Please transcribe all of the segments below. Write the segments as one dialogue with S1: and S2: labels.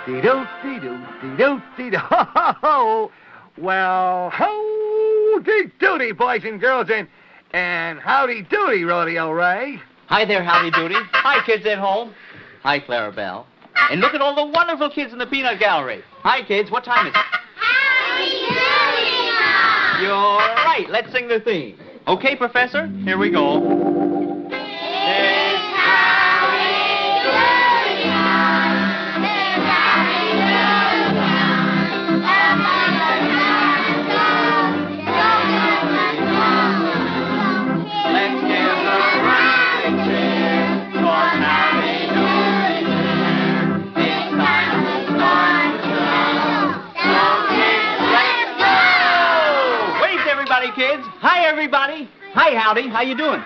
S1: Dee-doo-dee-doo-dee-doo-dee-doo. Ho-ho-ho! Well, howdy doody, boys and girls, and howdy doody, Rodeo Ray.
S2: Hi there, Howdy Doody. Hi, kids at home. Hi, Clarabelle. And look at all the wonderful kids in the peanut gallery. Hi, kids. What time is it?
S3: Howdy Doody!
S2: You're right. Let's sing the theme. Okay, Professor? Here we go.
S3: It's Howdy Doody time. It's Howdy Doody time.
S2: Let's give a round cheer for Howdy Doody here. It's time to start the show. So kids, let's go! Wave to everybody, kids. Hi, everybody. Hi, Howdy. How you doing?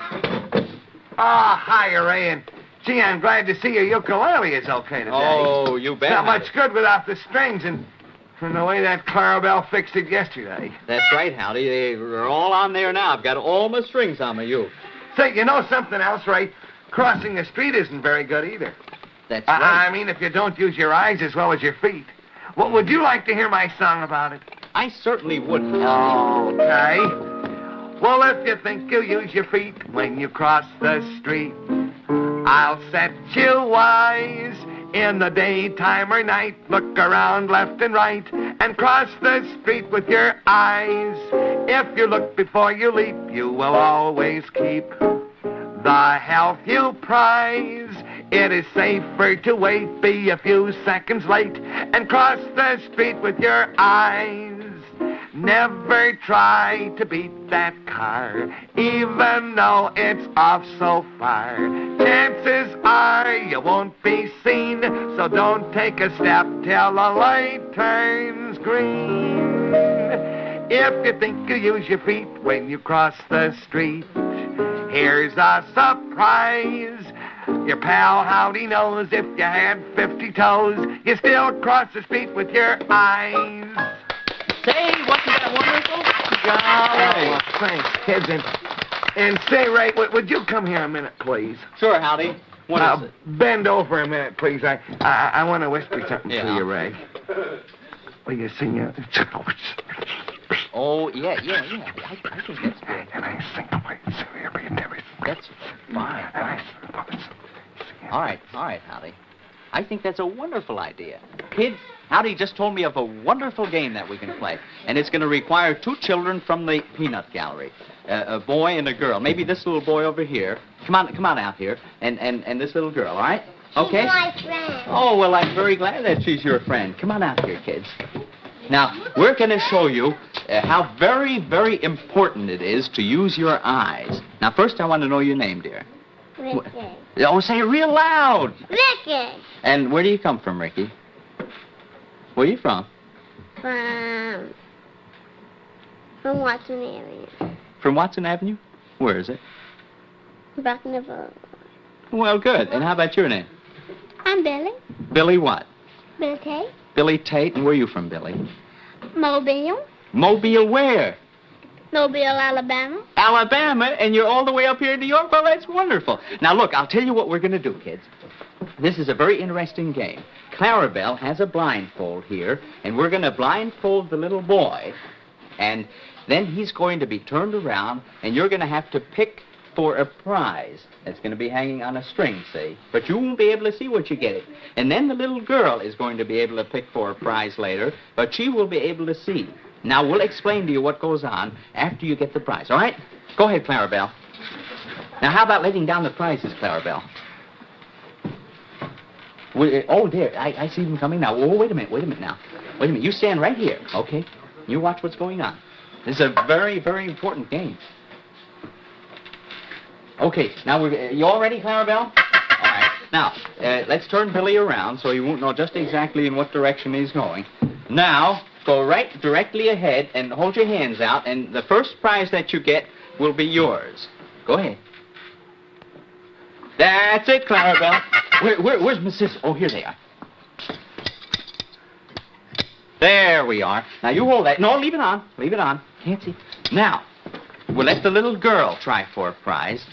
S1: Hi, Ray, and gee, I'm glad to see your ukulele is okay today.
S2: Oh, you bet.
S1: Not much good without the strings, and from the way that Clarabelle fixed it yesterday.
S2: That's right, Howdy. They're all on there now. I've got all my strings on my uke.
S1: Say, you know something else, Ray? Crossing the street isn't very good either.
S2: That's right.
S1: I mean, if you don't use your eyes as well as your feet. Well, would you like to hear my song about it?
S2: I certainly would, Howdy.
S1: Okay. Well, if you think you'll use your feet when you cross the street, I'll set you wise. In the daytime or night, look around left and right and cross the street with your eyes. If you look before you leap, you will always keep the health you prize. It is safer to wait, be a few seconds late, and cross the street with your eyes. Never try to beat that car, even though it's off so far. Chances are you won't be seen, so don't take a step till the light turns green. If you think you use your feet when you cross the street, here's a surprise. Your pal Howdy knows if you had 50 toes, you still cross the street with your eyes.
S2: Say, wasn't that wonderful?
S1: Oh, well, thanks, kids. And say, Ray, would you come here a minute, please?
S2: Sure, Howdy. What is it?
S1: Bend over a minute, please. I want to whisper something to you, Ray. Will you sing it?
S2: Oh, yeah. I think that's good.
S1: And I sing away.
S2: That's fine. All right, Howdy. I think that's a wonderful idea. Kids, Howdy just told me of a wonderful game that we can play. And it's going to require two children from the peanut gallery. A boy and a girl. Maybe this little boy over here. Come on out here. And this little girl, all right? Okay?
S3: She's my friend.
S2: Oh, well, I'm very glad that she's your friend. Come on out here, kids. Now, we're going to show you how very, very important it is to use your eyes. Now, first I want to know your name, dear.
S3: Ricky.
S2: Oh, say it real loud.
S3: Ricky.
S2: And where do you come from, Ricky? Where are you from?
S3: From Watson area.
S2: From Watson Avenue? Where is it?
S3: Back in the boat.
S2: Well, good. And how about your name?
S3: I'm Billy.
S2: Billy what?
S3: Billy Tate.
S2: Billy Tate. And where are you from, Billy?
S3: Mobile.
S2: Mobile where?
S3: Mobile, Alabama.
S2: Alabama, and you're all the way up here in New York? Well, that's wonderful. Now, look, I'll tell you what we're going to do, kids. This is a very interesting game. Clarabelle has a blindfold here, and we're going to blindfold the little boy, and then he's going to be turned around, and you're going to have to pick for a prize that's going to be hanging on a string, see? But you won't be able to see what you get it. And then the little girl is going to be able to pick for a prize later, but she will be able to see. Now, we'll explain to you what goes on after you get the prize, all right? Go ahead, Clarabelle. Now, how about letting down the prizes, Clarabelle? Oh, dear, I see them coming now. Oh, wait a minute now. Wait a minute, you stand right here, okay? You watch what's going on. This is a very, very important game. Okay, now, you all ready, Clarabelle? All right. Now, let's turn Billy around so he won't know just exactly in what direction he's going. Now, go right directly ahead and hold your hands out, and the first prize that you get will be yours. Go ahead. That's it, Clarabelle. Where's my sister? Oh, here they are. There we are. Now, you hold that. No, leave it on. Leave it on. Can't see. Now, we'll let the little girl try for a prize.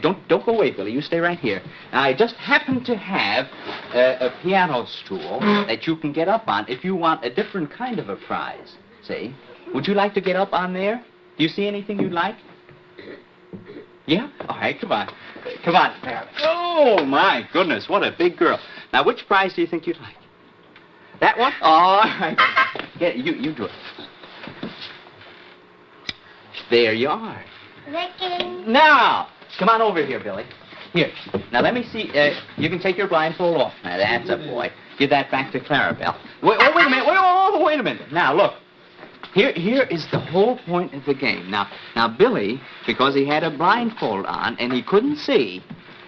S2: Don't go away, Billy. You stay right here. Now, I just happen to have a piano stool that you can get up on if you want a different kind of a prize. See? Would you like to get up on there? Do you see anything you'd like? Yeah? All right, come on. Come on. Oh, my goodness, what a big girl. Now, which prize do you think you'd like? That one? All right. Yeah, you do it. There you are.
S3: Licking.
S2: Now, come on over here, Billy. Here. Now, let me see. You can take your blindfold off. Now, that's a boy. Give that back to Clarabelle. Wait a minute. Wait a minute. Now, look. Here is the whole point of the game. Now, Billy, because he had a blindfold on and he couldn't see,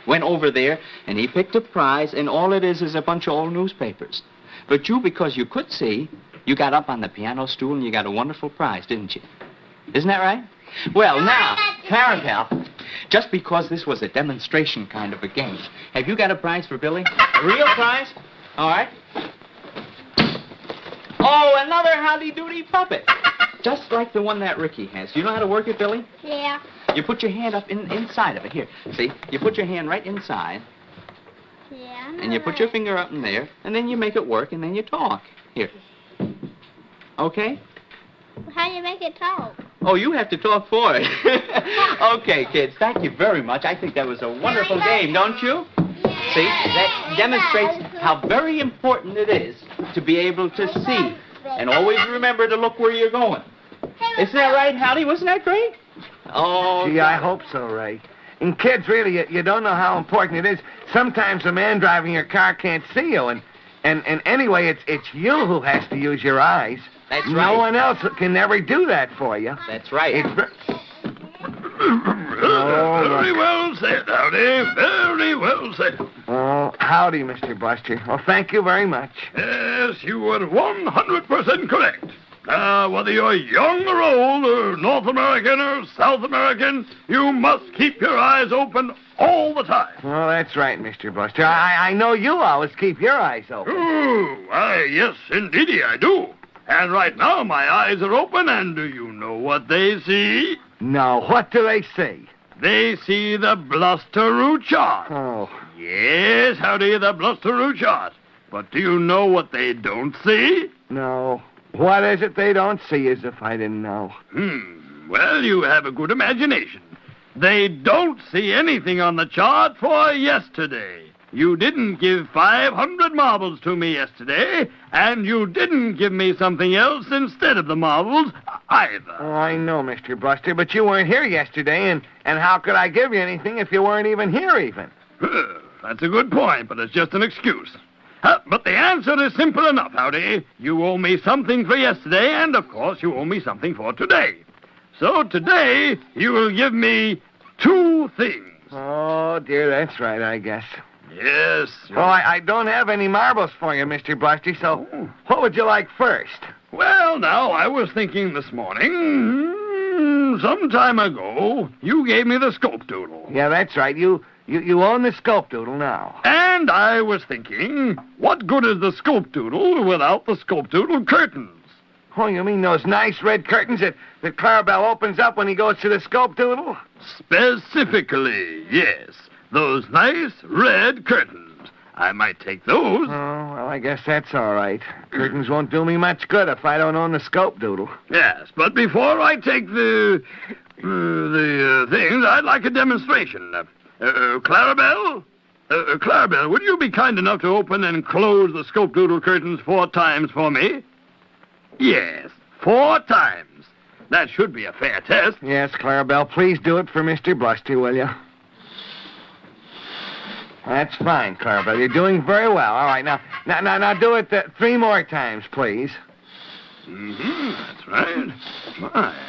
S2: went over there and he picked a prize, and all it is a bunch of old newspapers. But you, because you could see, you got up on the piano stool and you got a wonderful prize, didn't you? Isn't that right? Well, now, Clarabelle, just because this was a demonstration kind of a game, have you got a prize for Billy? A real prize? All right. Oh, another Howdy Doody puppet. Just like the one that Ricky has. You know how to work it, Billy?
S3: Yeah.
S2: You put your hand up inside of it. Here, see? You put your hand right inside,
S3: Yeah.
S2: and you put your finger up in there, and then you make it work, and then you talk. Here. Okay?
S3: How do you make it talk?
S2: Oh, you have to talk for it. Okay, kids, thank you very much. I think that was a wonderful game, don't you?
S3: Yeah.
S2: See, that demonstrates how very important it is to be able to see. And always remember to look where you're going. Isn't that right, Howdy? Wasn't that great? Oh,
S1: Gee, I hope so, Ray. And kids, really, you don't know how important it is. Sometimes the man driving your car can't see you, and anyway, it's you who has to use your eyes.
S2: That's right.
S1: No one else can ever do that for you.
S2: That's right.
S4: Very well said, Howdy. Very well said.
S1: Oh, howdy, Mr. Bluster. Well, thank you very much.
S4: Yes, you were 100% correct. Whether you're young or old, or North American or South American, you must keep your eyes open all the time.
S1: Well, that's right, Mr. Bluster. I know you always keep your eyes open.
S4: Oh, why, yes, indeedy, I do. And right now, my eyes are open, and do you know what they see?
S1: No, what do they see?
S4: They see the Bluster chart.
S1: Oh,
S4: Yes, Howdy, the Bluster chart. But do you know what they don't see?
S1: no. What is it they don't see, as if I didn't know?
S4: Well, you have a good imagination. They don't see anything on the chart for yesterday. You didn't give 500 marbles to me yesterday, and you didn't give me something else instead of the marbles either.
S1: Oh, I know, Mr. Bluster, but you weren't here yesterday, and how could I give you anything if you weren't even here, even?
S4: That's a good point, but it's just an excuse. But the answer is simple enough, Howdy. You owe me something for yesterday, and of course you owe me something for today. So today, you will give me 2 things.
S1: Oh, dear, that's right, I guess.
S4: Yes.
S1: Well, I don't have any marbles for you, Mr. Bluster, so what would you like first?
S4: Well, now, I was thinking this morning, some time ago, you gave me the scope doodle.
S1: Yeah, that's right. You own the scope doodle now.
S4: And I was thinking, what good is the scope doodle without the scope doodle curtains?
S1: Oh, you mean those nice red curtains that Clarabelle opens up when he goes to the scope doodle?
S4: Specifically, yes. Those nice red curtains. I might take those.
S1: Oh, well, I guess that's all right. Curtains won't do me much good if I don't own the scope doodle.
S4: Yes, but before I take the things, I'd like a demonstration. Clarabelle? Clarabelle, would you be kind enough to open and close the scope doodle curtains 4 times for me? Yes, 4 times. That should be a fair test.
S1: Yes, Clarabelle, please do it for Mr. Bluster, will you? That's fine, Clarabelle. You're doing very well. All right, now do it 3 more times, please.
S4: That's right. My.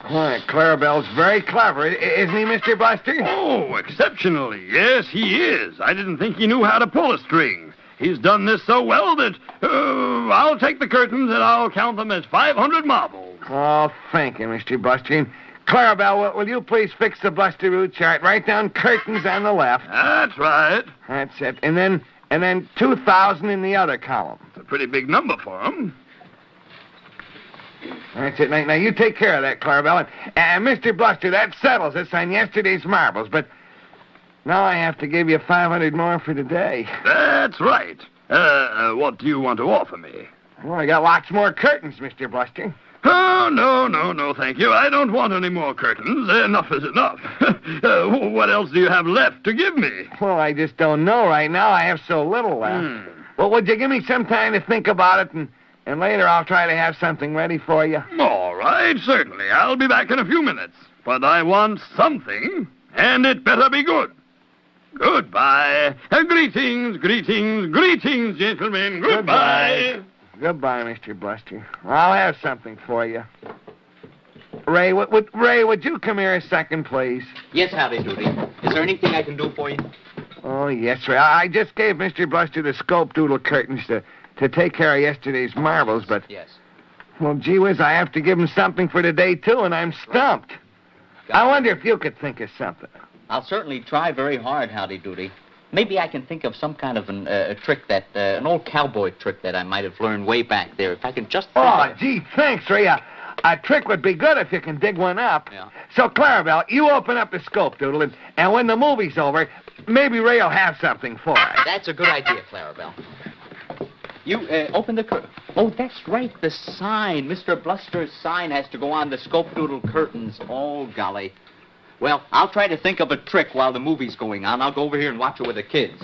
S1: Why, Clarabelle's very clever, isn't he, Mr. Bluster?
S4: Oh, exceptionally. Yes, he is. I didn't think he knew how to pull a string. He's done this so well that I'll take the curtains and I'll count them as 500 marbles.
S1: Oh, thank you, Mr. Bluster. And Clarabelle, will you please fix the Bluster chart right down curtains on the left?
S4: That's right.
S1: That's it. And then 2,000 in the other column.
S4: It's a pretty big number for him.
S1: That's it. Now, you take care of that, Clarabelle. And Mr. Bluster, that settles us on yesterday's marbles. But now I have to give you 500 more for today.
S4: That's right. What do you want to offer me?
S1: Well, I got lots more curtains, Mr. Bluster.
S4: Oh, no, thank you. I don't want any more curtains. Enough is enough. What else do you have left to give me?
S1: Well, I just don't know right now. I have so little left. Well, would you give me some time to think about it, and later I'll try to have something ready for you?
S4: All right, certainly. I'll be back in a few minutes. But I want something, and it better be good. Goodbye. Greetings, gentlemen. Goodbye.
S1: Goodbye, Mr. Bluster. I'll have something for you. Ray, would you come here a second, please?
S2: Yes, Howdy Doody. Is there anything I can do for you?
S1: Oh, yes, Ray. I just gave Mr. Bluster the scope doodle curtains to take care of yesterday's marbles, but...
S2: Yes.
S1: Well, gee whiz, I have to give him something for today, too, and I'm stumped. I wonder if you could think of something.
S2: I'll certainly try very hard, Howdy Doody. Maybe I can think of some kind of a trick an old cowboy trick that I might have learned way back there. If I can just...
S1: Gee, thanks, Ray. A trick would be good if you can dig one up.
S2: Yeah.
S1: So, Clarabelle, you open up the scope doodle, and when the movie's over, maybe Ray will have something for us.
S2: That's a good idea, Clarabelle. You open the curtain. Oh, that's right, the sign. Mr. Bluster's sign has to go on the scope doodle curtains. Oh, golly. Well, I'll try to think of a trick while the movie's going on. I'll go over here and watch it with the kids.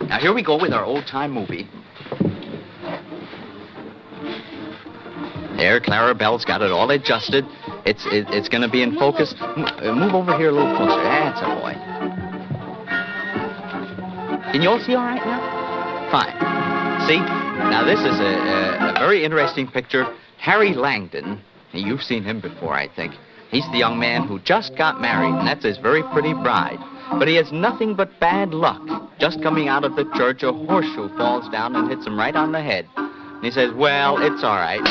S2: Now, here we go with our old-time movie. There, Clarabelle's got it all adjusted. It's going to be in focus. Move over here a little closer. That's a boy. Can you all see all right now? Fine. See? Now, this is a very interesting picture. Harry Langdon, you've seen him before, I think. He's the young man who just got married, and that's his very pretty bride. But he has nothing but bad luck. Just coming out of the church, a horseshoe falls down and hits him right on the head. And he says, well, it's all right.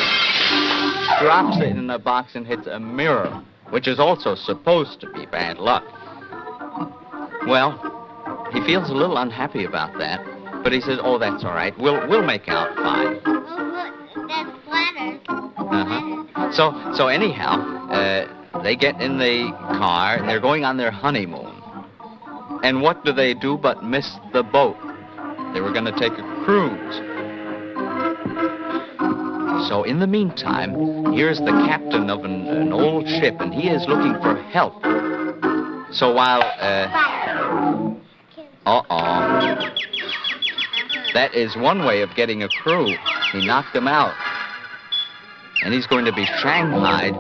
S2: Drops it in a box and hits a mirror, which is also supposed to be bad luck. Well, he feels a little unhappy about that. But he says, oh, that's all right. We'll make out fine.
S3: Oh, look, that's flatters.
S2: So anyhow, they get in the car, and they're going on their honeymoon. And what do they do but miss the boat? They were going to take a cruise. So in the meantime, here's the captain of an old ship, and he is looking for help. So while, that is one way of getting a crew. He knocked them out. And he's going to be shanghaied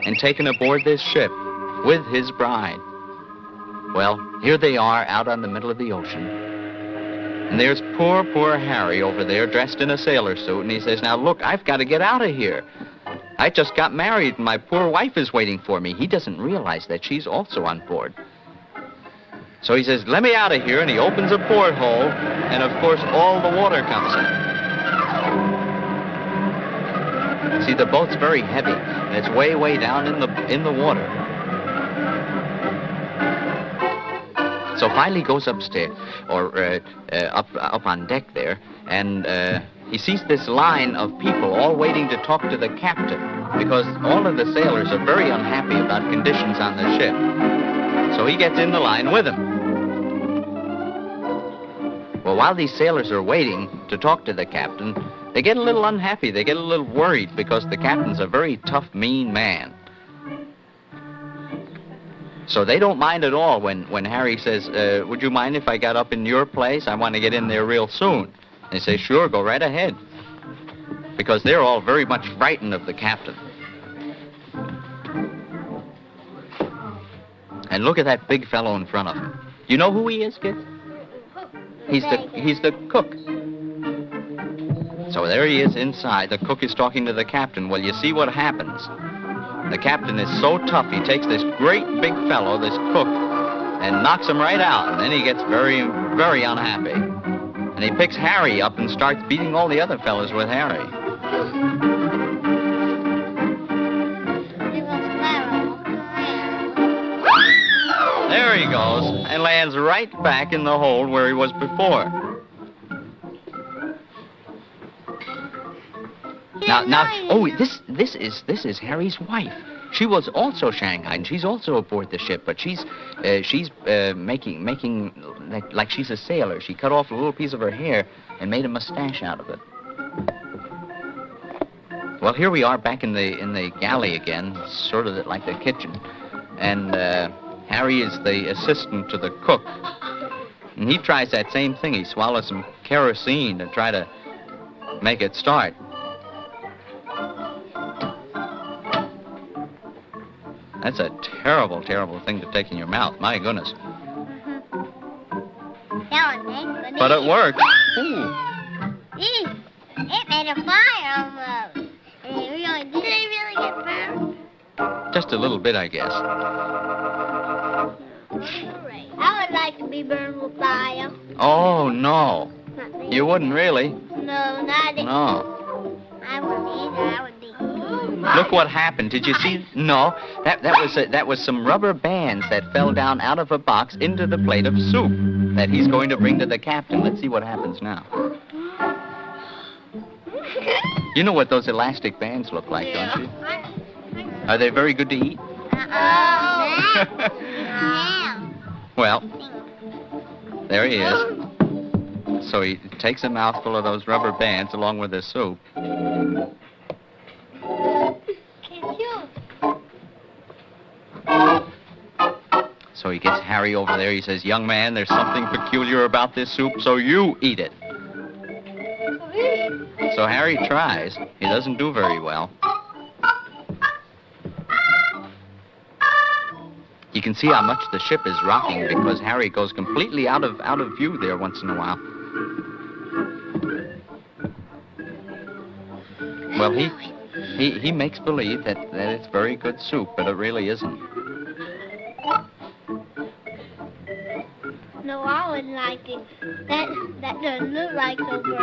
S2: and taken aboard this ship with his bride. Well, here they are out on the middle of the ocean. And there's poor Harry over there dressed in a sailor suit. And he says, now, look, I've got to get out of here. I just got married and my poor wife is waiting for me. He doesn't realize that she's also on board. So he says, let me out of here, and he opens a porthole, and of course all the water comes in. See, the boat's very heavy, and it's way down in the water. So finally goes upstairs, or up on deck there, and he sees this line of people all waiting to talk to the captain, because all of the sailors are very unhappy about conditions on the ship. So he gets in the line with them. Well, while these sailors are waiting to talk to the captain, they get a little unhappy. They get a little worried because the captain's a very tough, mean man. So they don't mind at all when Harry says, would you mind if I got up in your place? I want to get in there real soon. They say, sure, go right ahead. Because they're all very much frightened of the captain. And look at that big fellow in front of him. You know who he is, kids? He's the cook. So there he is inside. The cook is talking to the captain. Well, you see what happens. The captain is so tough, he takes this great big fellow, this cook, and knocks him right out. And then he gets very, very unhappy. And he picks Harry up and starts beating all the other fellows with Harry. There he goes, and lands right back in the hole where he was before. This is Harry's wife. She was also shanghaied, and she's also aboard the ship, but she's making like she's a sailor. She cut off a little piece of her hair and made a mustache out of it. Well, here we are back in the galley again, sort of like the kitchen, and Harry is the assistant to the cook, and he tries that same thing. He swallows some kerosene to try to make it start. That's a terrible, terrible thing to take in your mouth. My goodness.
S3: That one makes
S2: But it worked. Ooh.
S3: It made a fire almost. And did it really get burned?
S2: Just a little bit, I guess.
S3: I would like to be burned with fire.
S2: Oh, no.
S3: Not me.
S2: You wouldn't really.
S3: No, not it.
S2: No.
S3: I wouldn't either. I would be.
S2: Look what happened. Did you see? No. That was some rubber bands that fell down out of a box into the plate of soup that he's going to bring to the captain. Let's see what happens now. You know what those elastic bands look like, don't you? Are they very good to eat? Well, there he is. So he takes a mouthful of those rubber bands along with his soup. So he gets Harry over there. He says, "Young man, there's something peculiar about this soup, so you eat it." So Harry tries. He doesn't do very well. You can see how much the ship is rocking because Harry goes completely out of view there once in a while. Well, he makes believe that it's very good soup, but it really isn't.
S3: No, I wouldn't like it. That doesn't look like so good.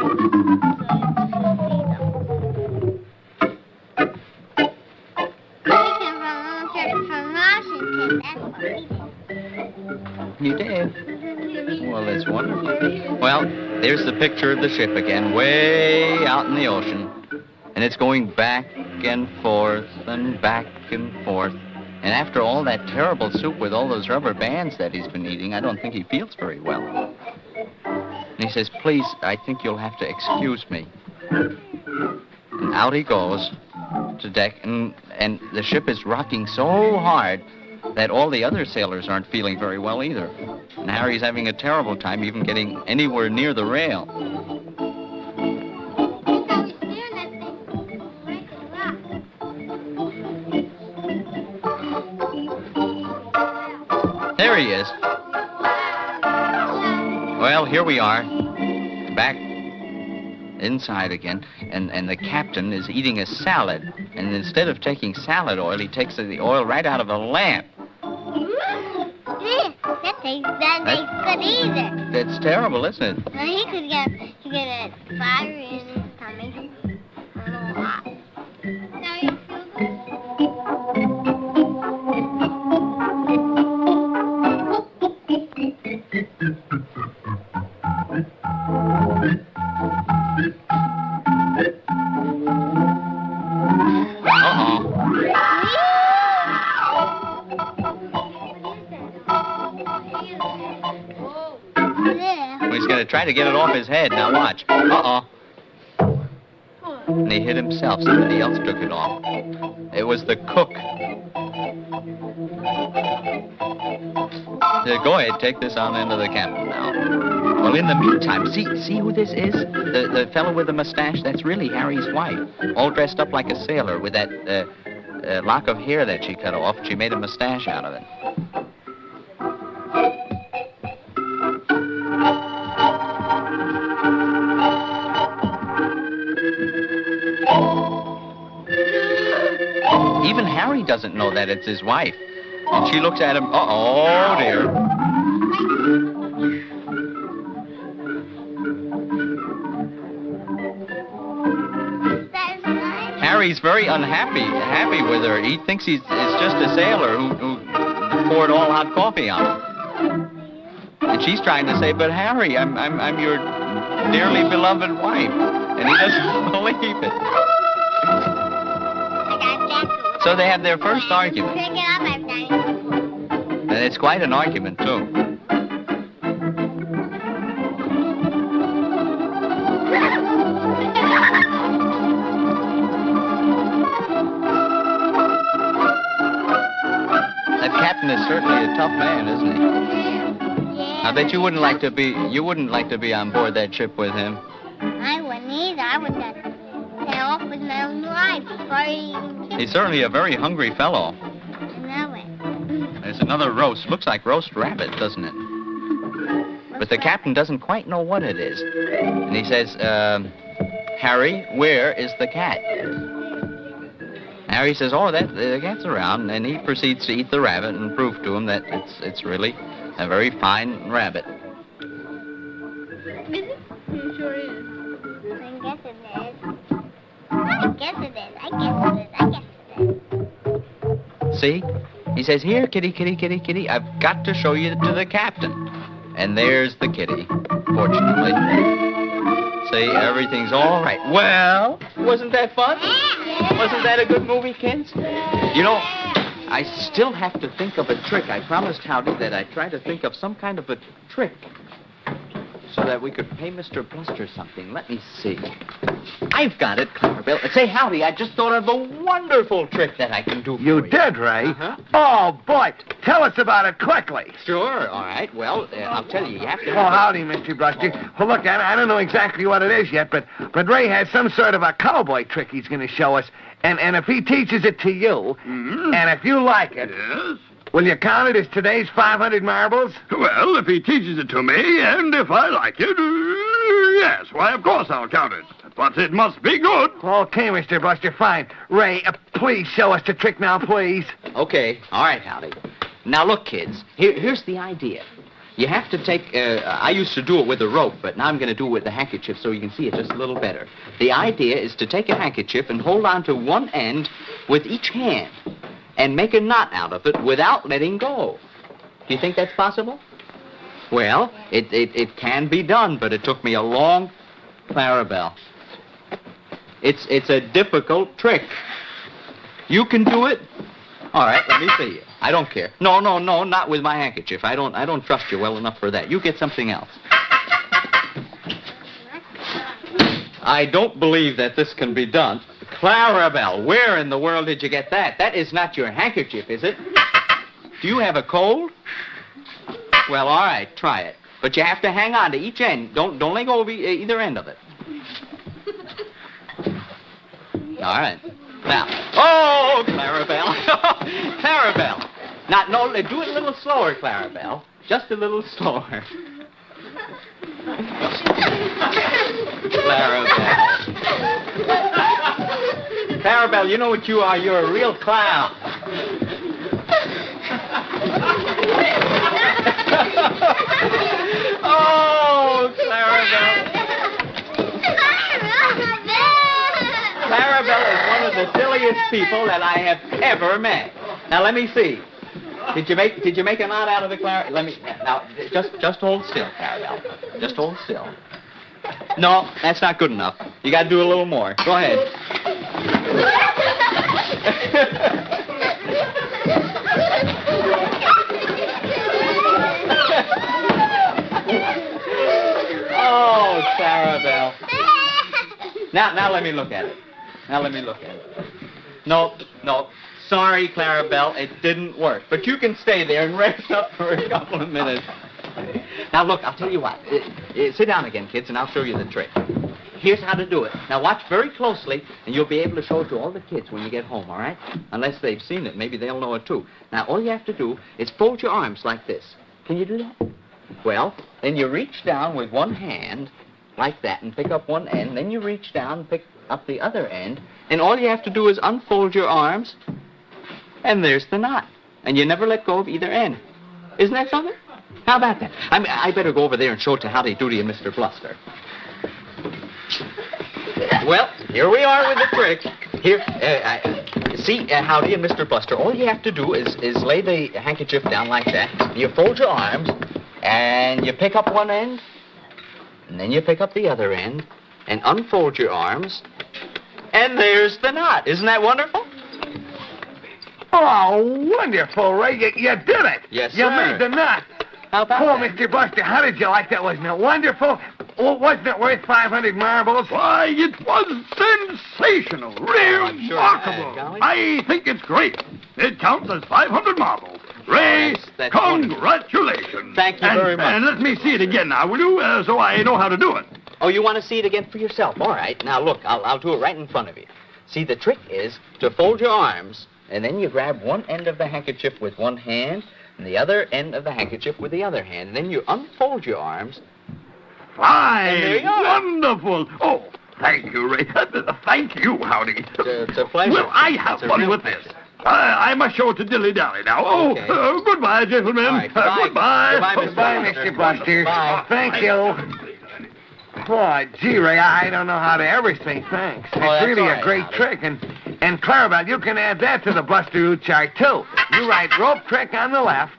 S3: From Washington, that's what we did.
S2: You did? Well, that's wonderful. Well, there's the picture of the ship again, way out in the ocean. And it's going back and forth and back and forth. And after all that terrible soup with all those rubber bands that he's been eating, I don't think he feels very well. And he says, "Please, I think you'll have to excuse me." And out he goes to deck, and the ship is rocking so hard that all the other sailors aren't feeling very well either. And Harry's having a terrible time even getting anywhere near the rail. There he is. Well, here we are, back inside again, and the captain is eating a salad. And instead of taking salad oil, he takes the oil right out of a lamp.
S3: That tastes good either.
S2: That's terrible, isn't it?
S3: Now he could get a fire in his stomach. A little hot. Now you feel
S2: He's going to try to get it off his head. Now watch. And he hit himself. Somebody else took it off. It was the cook. Go ahead, take this on into the captain now. Well, in the meantime, see who this is? The fellow with the mustache? That's really Harry's wife. All dressed up like a sailor with that lock of hair that she cut off. She made a mustache out of it. Even Harry doesn't know that it's his wife. And she looks at him, oh dear. Harry's very happy with her. He thinks it's just a sailor who poured all hot coffee on him. And she's trying to say, "But Harry, I'm your dearly beloved wife." And he doesn't believe it. So they have their first argument.
S3: Pick it up, I've done
S2: And it's quite an argument, too. That captain is certainly a tough man, isn't he?
S3: Yeah.
S2: I bet you wouldn't like to be on board that ship with him.
S3: I wouldn't either. I would just stay off with my own life before I even
S2: He's certainly a very hungry fellow.
S3: I know it.
S2: There's another roast. Looks like roast rabbit, doesn't it? But the captain doesn't quite know what it is. And he says, Harry, where is the cat? Harry says, oh, the cat's around. And he proceeds to eat the rabbit and prove to him that it's really a very fine rabbit.
S3: Is it? It sure is. I guess it is. I guess it is. I guess it is. I guess it is.
S2: See? He says, here, kitty, kitty, kitty, kitty, I've got to show you to the captain. And there's the kitty, fortunately. See, everything's all right. Well, wasn't that fun? Wasn't that a good movie, kids? You know, I still have to think of a trick. I promised Howdy that I'd try to think of some kind of a trick so that we could pay Mr. Bluster something. Let me see. I've got it, Clarabelle. Say, Howdy, I just thought of a wonderful trick that I can do for you.
S1: You did, Ray?
S2: Uh-huh.
S1: Oh, boy. Tell us about it quickly.
S2: Sure, all right. Well, I'll tell you, you have to...
S1: Oh, howdy, Mr. Bluster. Well, look, I don't know exactly what it is yet, but Ray has some sort of a cowboy trick he's going to show us. And if he teaches it to you, and if you like it,
S4: Yes?
S1: will you count it as today's 500 marbles?
S4: Well, if he teaches it to me, and if I like it, yes, why, of course I'll count it. But it must be good.
S1: Okay, Mr. Bluster, fine. Ray, please show us the trick now, please.
S2: Okay, all right, Howdy. Now, look, kids, here's the idea. You have to take, I used to do it with a rope, but now I'm going to do it with the handkerchief so you can see it just a little better. The idea is to take a handkerchief and hold on to one end with each hand and make a knot out of it without letting go. Do you think that's possible? Well, it can be done, but it took me a long... Clarabelle. It's a difficult trick. You can do it? All right, let me see you. I don't care. No, not with my handkerchief. I don't trust you well enough for that. You get something else. I don't believe that this can be done. Clarabelle, where in the world did you get that? That is not your handkerchief, is it? Do you have a cold? Well, all right, try it. But you have to hang on to each end. Don't let go of either end of it. All right. Now, oh, Clarabelle. Clarabelle. Now, no, do it a little slower, Clarabelle. Just a little slower. Clarabelle. Clarabelle, you know what you are? You're a real clown. Oh, Clarabelle. Clarabelle is one of the silliest people that I have ever met. Now, let me see. Did you make a knot out of it, Clara? Now, just hold still, Clarabelle. Just hold still. No, that's not good enough. You got to do a little more. Go ahead. Oh, Clarabelle. Now let me look at it. No. Sorry, Clarabelle, it didn't work. But you can stay there and rest up for a couple of minutes. Now, look, I'll tell you what. Sit down again, kids, and I'll show you the trick. Here's how to do it. Now, watch very closely, and you'll be able to show it to all the kids when you get home, all right? Unless they've seen it. Maybe they'll know it, too. Now, all you have to do is fold your arms like this. Can you do that? Well, then you reach down with one hand, like that, and pick up one end. Then you reach down and pick up the other end. And all you have to do is unfold your arms, and there's the knot. And you never let go of either end. Isn't that something? How about that? I better go over there and show it to Howdy Doody and Mr. Bluster. Well, here we are with the trick. Here, see, Howdy and Mr. Bluster, all you have to do is lay the handkerchief down like that. You fold your arms, and you pick up one end, and then you pick up the other end, and unfold your arms, and there's the knot. Isn't that wonderful?
S1: Oh, wonderful, Ray. You did it.
S2: Yes,
S1: You
S2: sir.
S1: made the nut.
S2: How about
S1: Oh,
S2: that?
S1: Mr. Bluster, how did you like that? Wasn't it wonderful? Oh, wasn't it worth 500 marbles?
S4: Why, it was sensational.
S2: I'm sure it has,
S4: Remarkable.
S2: Golly.
S4: I think it's great. It counts as 500 marbles. Ray,
S2: That's
S4: congratulations.
S2: Thank you very much.
S4: And let me see it again now, will you? So I know how to do it.
S2: Oh, you want to see it again for yourself? All right. Now, look, I'll do it right in front of you. See, the trick is to fold your arms, and then you grab one end of the handkerchief with one hand, and the other end of the handkerchief with the other hand. And then you unfold your arms.
S4: Fine.
S2: And there you are.
S4: Wonderful. Oh, thank you, Ray. Thank you, Howdy.
S2: It's a pleasure.
S4: Will I have
S2: It's a
S4: fun
S2: real
S4: with this?
S2: pleasure.
S4: I must show it to Dilly Dally now.
S2: Okay.
S4: Oh, goodbye, gentlemen.
S2: All right, goodbye.
S4: Goodbye.
S2: Goodbye, Mr.
S1: Goodbye, Mr. Bluster.
S2: Bye.
S1: Thank you. Oh, gee, Ray, I don't know how to ever say thanks. It's
S2: that's
S1: really
S2: all
S1: a
S2: right,
S1: great
S2: Howdy.
S1: trick. And Clarabelle, you can add that to the Bluster route chart, too. You write rope trick on the left,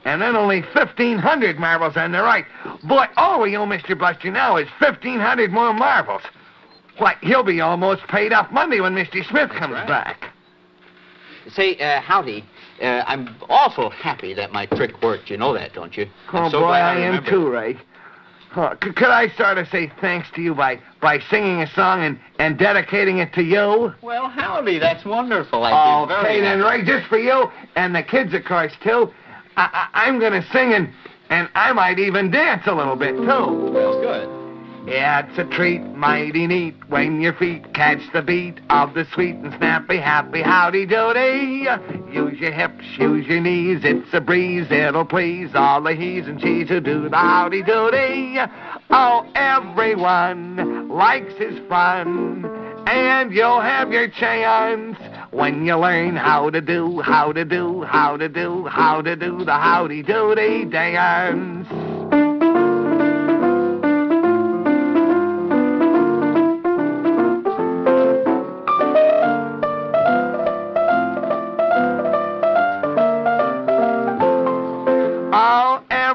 S1: and then only 1,500 marbles on the right. Boy, all we owe Mr. Bluster now is 1,500 more marbles. Why, he'll be almost paid off Monday when Mr. Smith comes
S2: right.
S1: back.
S2: Say, Howdy, I'm awful happy that my trick worked. You know that, don't you?
S1: Oh,
S2: I'm so
S1: boy,
S2: glad
S1: I am
S2: remembered.
S1: too, Ray. Could I sort of say thanks to you by singing a song and dedicating it to you?
S2: Well, Howdy, that's wonderful. I'd be very
S1: Okay, then,
S2: happy.
S1: Ray, just for you and the kids, of course, too. I'm going to sing and I might even dance a little bit, too.
S2: Well, good.
S1: Yeah, it's a treat, mighty neat, when your feet catch the beat of the sweet and snappy, happy howdy doody. Use your hips, use your knees, it's a breeze, it'll please all the he's and she's who do the howdy doody. Oh, everyone likes his fun, and you'll have your chance when you learn how to do the howdy doody dance.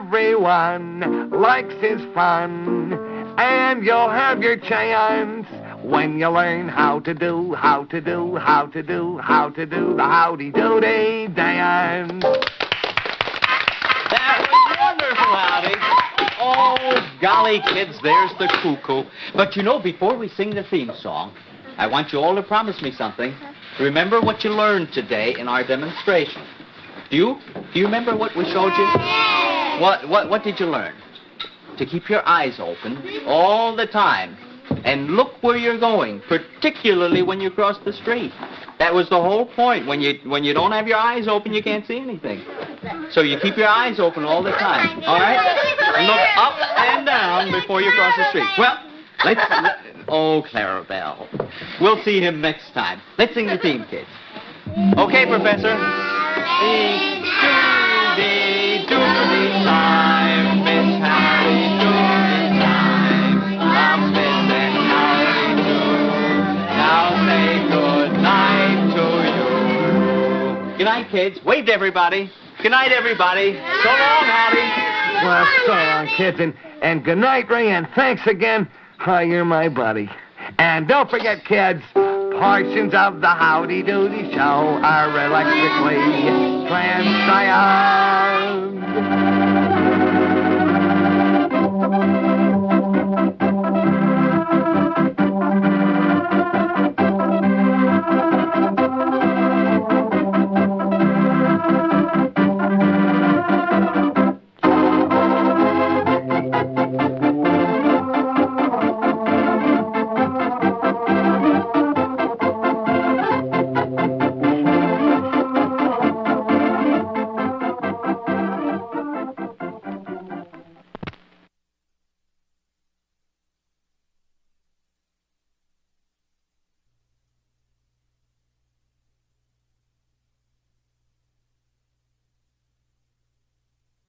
S1: Everyone likes his fun, and you'll have your chance when you learn how to do the howdy doody dance.
S2: That was wonderful, Howdy. Oh, golly, kids, there's the cuckoo. But you know, before we sing the theme song, I want you all to promise me something. Remember what you learned today in our demonstration. Do you remember what we showed you? What did you learn? To keep your eyes open all the time and look where you're going, particularly when you cross the street. That was the whole point. When you don't have your eyes open, you can't see anything. So you keep your eyes open all the time, all right? And look up and down before you cross the street. Well, oh, Clarabelle. We'll see him next time. Let's sing the theme, kids. Okay, Professor. Doody time, Miss Howdy Doody time. Come, Miss and Howdy Doo. Now say good night to you. Good night, kids. Wave to everybody. Good night, everybody. So long, Howdy.
S1: Well, so long, kids, and good night, Ray, and thanks again. You're my buddy. And don't forget, kids, portions of the Howdy Doody Show are electrically transcribed.